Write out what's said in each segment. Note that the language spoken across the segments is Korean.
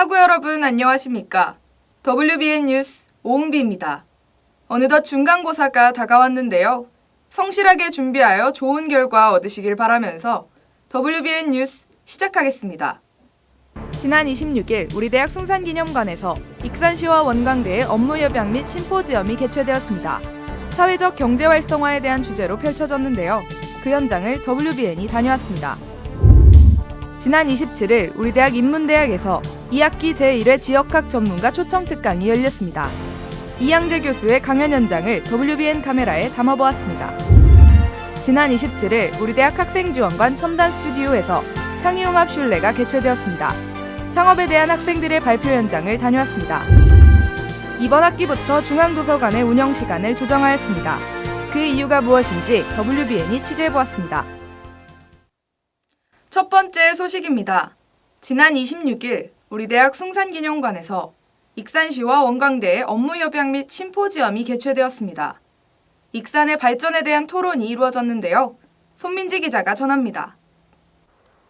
학우 여러분 안녕하십니까? WBN 뉴스 오응비입니다. 어느덧 중간고사가 다가왔는데요. 성실하게 준비하여 좋은 결과 얻으시길 바라면서 WBN 뉴스 시작하겠습니다. 지난 26일 우리 대학 숭산기념관에서 익산시와 원광대의 업무 협약 및 심포지엄이 개최되었습니다. 사회적 경제 활성화에 대한 주제로 펼쳐졌는데요. 그 현장을 WBN이 다녀왔습니다. 지난 27일 우리 대학 인문대학에서 2학기 제1회 지역학 전문가 초청 특강이 열렸습니다. 이양재 교수의 강연 현장을 WBN 카메라에 담아보았습니다. 지난 27일 우리 대학 학생지원관 첨단 스튜디오에서 창의융합 슐레가 개최되었습니다. 창업에 대한 학생들의 발표 현장을 다녀왔습니다. 이번 학기부터 중앙도서관의 운영 시간을 조정하였습니다. 그 이유가 무엇인지 WBN이 취재해보았습니다. 첫 번째 소식입니다. 지난 26일 우리 대학 숭산기념관에서 익산시와 원광대의 업무 협약 및 심포지엄이 개최되었습니다. 익산의 발전에 대한 토론이 이루어졌는데요. 손민지 기자가 전합니다.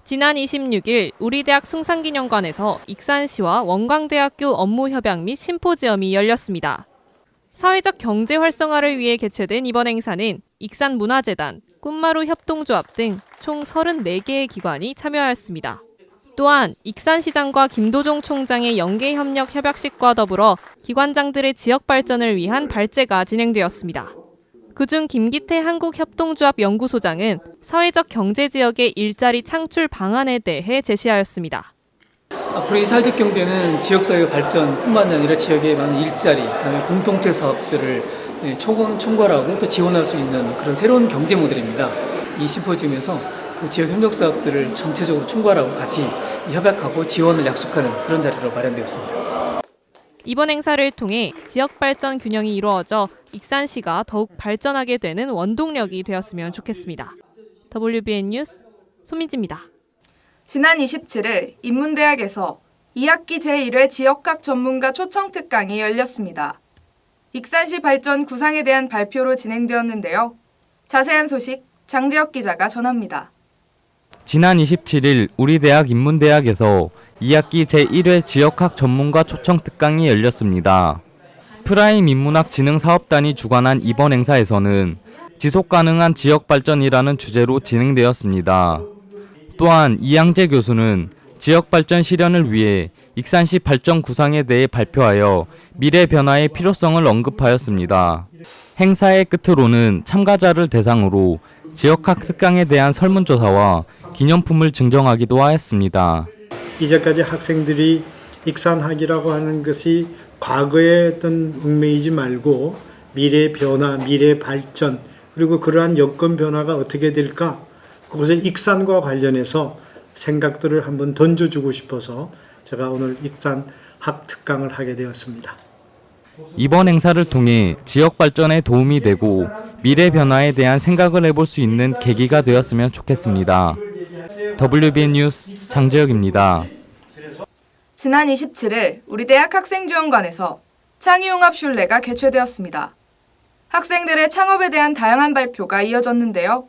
지난 26일 우리 대학 숭산기념관에서 익산시와 원광대학교 업무 협약 및 심포지엄이 열렸습니다. 사회적 경제 활성화를 위해 개최된 이번 행사는 익산문화재단, 꿈마루 협동조합 등 총 34개의 기관이 참여하였습니다. 또한 익산시장과 김도종 총장의 연계협력 협약식과 더불어 기관장들의 지역 발전을 위한 발제가 진행되었습니다. 그중 김기태 한국협동조합 연구소장은 사회적 경제지역의 일자리 창출 방안에 대해 제시하였습니다. 앞으로 이 사회적 경제는 지역사회 발전뿐만 아니라 지역의 많은 일자리, 그다음에 공동체 사업들을 총괄하고 또 지원할 수 있는 그런 새로운 경제 모델입니다. 이 심포지엄에서 그 지역 협력 사업들을 전체적으로 총괄하고 같이 협약하고 지원을 약속하는 그런 자리로 마련되었습니다. 이번 행사를 통해 지역 발전 균형이 이루어져 익산시가 더욱 발전하게 되는 원동력이 되었으면 좋겠습니다. WBN 뉴스 손민지입니다. 지난 27일 인문대학에서 2학기 제1회 지역학 전문가 초청 특강이 열렸습니다. 익산시 발전 구상에 대한 발표로 진행되었는데요. 자세한 소식 장재혁 기자가 전합니다. 지난 27일 우리 대학 인문대학에서 2학기 제1회 지역학 전문가 초청 특강이 열렸습니다. 프라임 인문학 진흥 사업단이 주관한 이번 행사에서는 지속가능한 지역 발전이라는 주제로 진행되었습니다. 또한 이양재 교수는 지역 발전 실현을 위해 익산시 발전 구상에 대해 발표하여 미래 변화의 필요성을 언급하였습니다. 행사의 끝으로는 참가자를 대상으로 지역학 특강에 대한 설문조사와 기념품을 증정하기도 하였습니다. 이제까지 학생들이 익산학이라고 하는 것이 과거의 어떤 운명이지 말고 미래 변화, 미래 발전, 그리고 그러한 여건 변화가 어떻게 될까? 그것을 익산과 관련해서 생각들을 한번 던져주고 싶어서 제가 오늘 익산학 특강을 하게 되었습니다. 이번 행사를 통해 지역 발전에 도움이 되고 미래 변화에 대한 생각을 해볼 수 있는 계기가 되었으면 좋겠습니다. WBN 뉴스 장재혁입니다. 지난 27일 우리 대학 학생지원관에서 창의융합 슐레가 개최되었습니다. 학생들의 창업에 대한 다양한 발표가 이어졌는데요.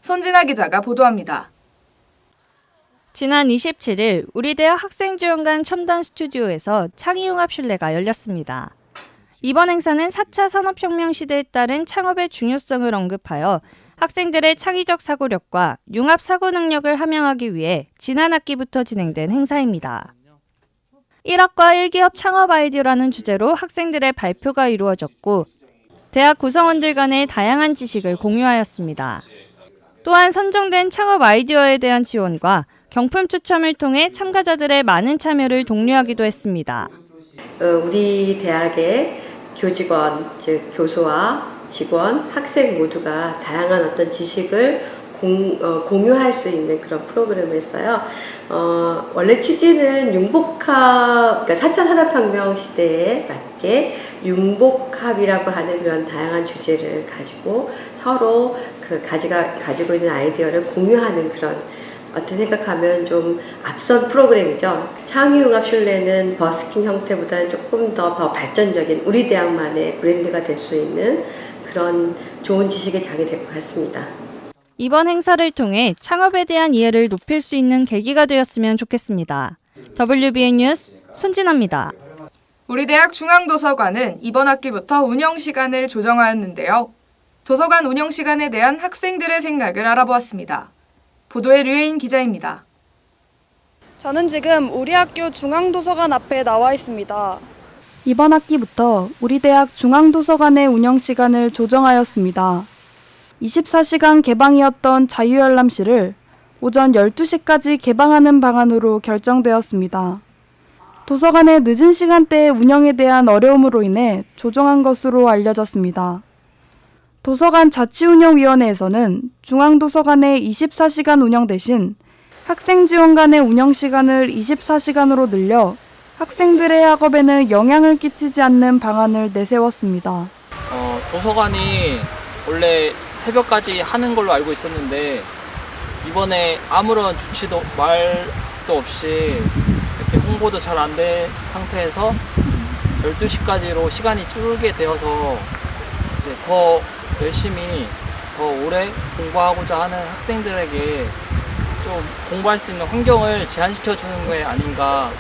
손진아 기자가 보도합니다. 지난 27일 우리 대학 학생지원관 첨단 스튜디오에서 창의융합 슐레가 열렸습니다. 이번 행사는 4차 산업혁명 시대에 따른 창업의 중요성을 언급하여 학생들의 창의적 사고력과 융합 사고 능력을 함양하기 위해 지난 학기부터 진행된 행사입니다. 1학과 1기업 창업 아이디어라는 주제로 학생들의 발표가 이루어졌고 대학 구성원들 간의 다양한 지식을 공유하였습니다. 또한 선정된 창업 아이디어에 대한 지원과 경품 추첨을 통해 참가자들의 많은 참여를 독려하기도 했습니다. 우리 대학의 교직원, 즉 교수와 직원, 학생 모두가 다양한 어떤 지식을 공유할 수 있는 그런 프로그램이었어요. 원래 취지는 융복합, 그러니까 4차 산업혁명 시대에 맞게 융복합이라고 하는 그런 다양한 주제를 가지고 서로 가지고 있는 아이디어를 공유하는 그런, 어떻게 생각하면 좀 앞선 프로그램이죠. 창의융합슐레는 버스킹 형태보다는 조금 더 발전적인 우리 대학만의 브랜드가 될 수 있는 그런 좋은 지식의 장이 될 것 같습니다. 이번 행사를 통해 창업에 대한 이해를 높일 수 있는 계기가 되었으면 좋겠습니다. WBN 뉴스 손진아입니다. 우리 대학 중앙도서관은 이번 학기부터 운영 시간을 조정하였는데요. 도서관 운영 시간에 대한 학생들의 생각을 알아보았습니다. 보도에 류혜인 기자입니다. 저는 지금 우리 학교 중앙도서관 앞에 나와 있습니다. 이번 학기부터 우리 대학 중앙도서관의 운영 시간을 조정하였습니다. 24시간 개방이었던 자유열람실을 오전 12시까지 개방하는 방안으로 결정되었습니다. 도서관의 늦은 시간대의 운영에 대한 어려움으로 인해 조정한 것으로 알려졌습니다. 도서관 자치운영위원회에서는 중앙도서관의 24시간 운영 대신 학생지원관의 운영 시간을 24시간으로 늘려 학생들의 학업에는 영향을 끼치지 않는 방안을 내세웠습니다. 도서관이 원래 새벽까지 하는 걸로 알고 있었는데 이번에 아무런 조치도 말도 없이 이렇게 홍보도 잘 안 된 상태에서 12시까지로 시간이 줄게 되어서 이제 더 열심히 더 오래 공부하고자 하는 학생들에게 좀 공부할 수 있는 환경을 제한시켜 주는 게 아닌가.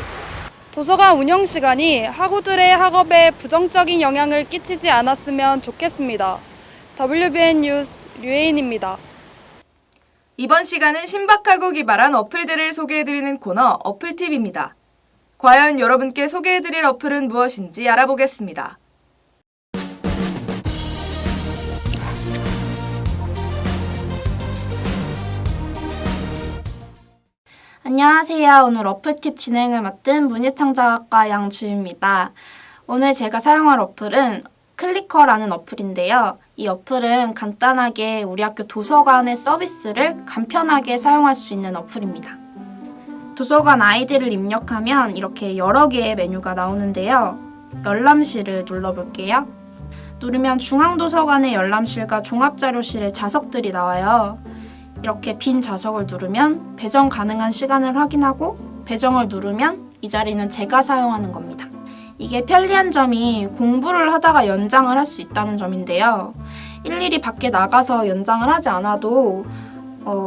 도서관 운영 시간이 학우들의 학업에 부정적인 영향을 끼치지 않았으면 좋겠습니다. WBN 뉴스 류혜인입니다. 이번 시간은 신박하고 기발한 어플들을 소개해드리는 코너 어플팁입니다. 과연 여러분께 소개해드릴 어플은 무엇인지 알아보겠습니다. 안녕하세요. 오늘 어플팁 진행을 맡은 문예창작학과 양주입니다. 오늘 제가 사용할 어플은 클리커라는 어플인데요. 이 어플은 간단하게 우리 학교 도서관의 서비스를 간편하게 사용할 수 있는 어플입니다. 도서관 아이디를 입력하면 이렇게 여러 개의 메뉴가 나오는데요. 열람실을 눌러볼게요. 누르면 중앙도서관의 열람실과 종합자료실의 좌석들이 나와요. 이렇게 빈 좌석을 누르면 배정 가능한 시간을 확인하고 배정을 누르면 이 자리는 제가 사용하는 겁니다. 이게 편리한 점이 공부를 하다가 연장을 할 수 있다는 점인데요. 일일이 밖에 나가서 연장을 하지 않아도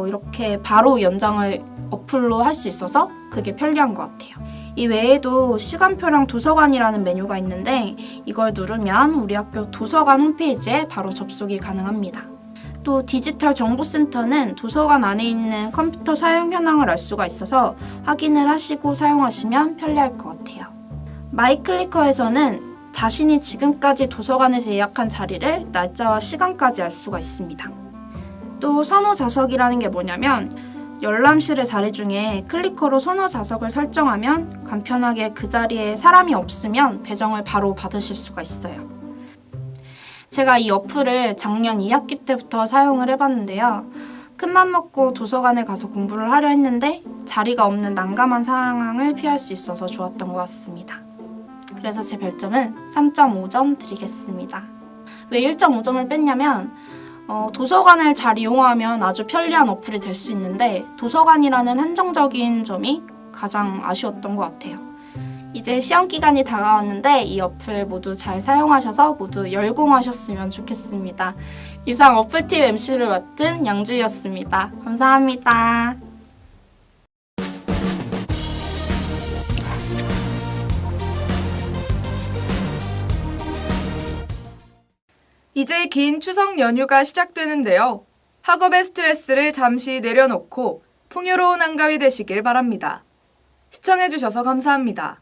이렇게 바로 연장을 어플로 할 수 있어서 그게 편리한 것 같아요. 이 외에도 시간표랑 도서관이라는 메뉴가 있는데 이걸 누르면 우리 학교 도서관 홈페이지에 바로 접속이 가능합니다. 또 디지털 정보센터는 도서관 안에 있는 컴퓨터 사용 현황을 알 수가 있어서 확인을 하시고 사용하시면 편리할 것 같아요. 마이클리커에서는 자신이 지금까지 도서관에서 예약한 자리를 날짜와 시간까지 알 수가 있습니다. 또 선호 좌석이라는 게 뭐냐면 열람실의 자리 중에 클리커로 선호 좌석을 설정하면 간편하게 그 자리에 사람이 없으면 배정을 바로 받으실 수가 있어요. 제가 이 어플을 작년 2학기 때부터 사용을 해봤는데요. 큰맘 먹고 도서관에 가서 공부를 하려 했는데 자리가 없는 난감한 상황을 피할 수 있어서 좋았던 것 같습니다. 그래서 제 별점은 3.5점 드리겠습니다. 왜 1.5점을 뺐냐면 도서관을 잘 이용하면 아주 편리한 어플이 될 수 있는데 도서관이라는 한정적인 점이 가장 아쉬웠던 것 같아요. 이제 시험 기간이 다가왔는데 이 어플 모두 잘 사용하셔서 모두 열공하셨으면 좋겠습니다. 이상 어플팁 MC를 맡은 양주희였습니다. 감사합니다. 이제 긴 추석 연휴가 시작되는데요. 학업의 스트레스를 잠시 내려놓고 풍요로운 한가위 되시길 바랍니다. 시청해주셔서 감사합니다.